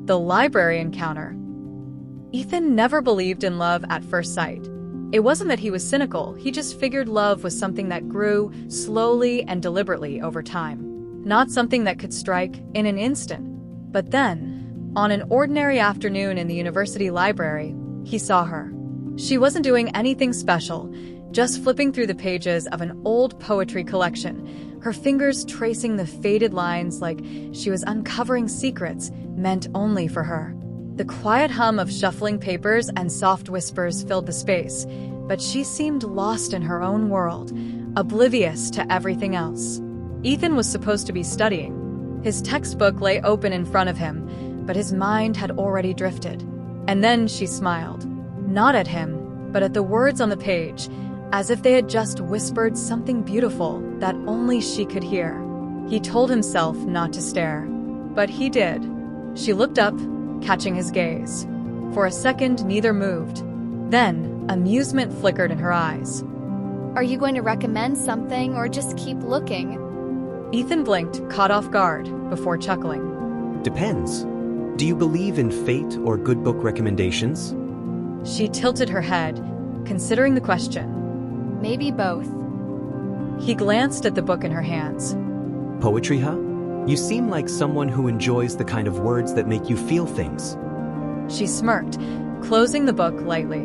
The library encounter. Ethan never believed in love at first sight. It wasn't that he was cynical, he just figured love was something that grew slowly and deliberately over time, not something that could strike in an instant. But then, on an ordinary afternoon in the university library, he saw her. She wasn't doing anything special, just flipping through the pages of an old poetry collection, her fingers tracing the faded lines like she was uncovering secrets meant only for her. The quiet hum of shuffling papers and soft whispers filled the space, but she seemed lost in her own world, oblivious to everything else. Ethan was supposed to be studying. His textbook lay open in front of him, but his mind had already drifted. And then she smiled, not at him, but at the words on the page, as if they had just whispered something beautiful that only she could hear. He told himself not to stare, but he did. She looked up, catching his gaze. For a second, neither moved. Then, amusement flickered in her eyes. Are you going to recommend something or just keep looking? Ethan blinked, caught off guard, before chuckling. Depends. Do you believe in fate or good book recommendations? She tilted her head, considering the question. Maybe both. He glanced at the book in her hands. Poetry, huh? You seem like someone who enjoys the kind of words that make you feel things. She smirked, closing the book lightly.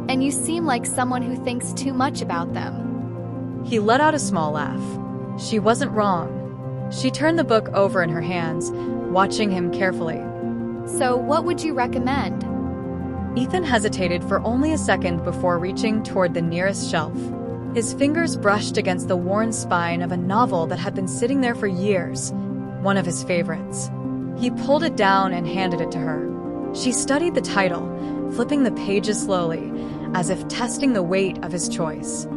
And you seem like someone who thinks too much about them. He let out a small laugh. She wasn't wrong. She turned the book over in her hands, watching him carefully. So what would you recommend? Ethan hesitated for only a second before reaching toward the nearest shelf. His fingers brushed against the worn spine of a novel that had been sitting there for years, one of his favorites. He pulled it down and handed it to her. She studied the title, flipping the pages slowly, as if testing the weight of his choice.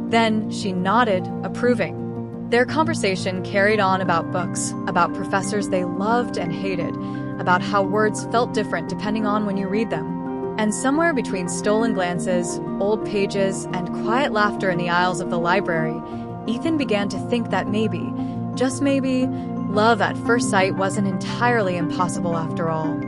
Then she nodded, approving. Their conversation carried on about books, about professors they loved and hated, about how words felt different depending on when you read them. And somewhere between stolen glances, old pages, and quiet laughter in the aisles of the library, Ethan began to think that maybe, just maybe, love at first sight wasn't entirely impossible after all.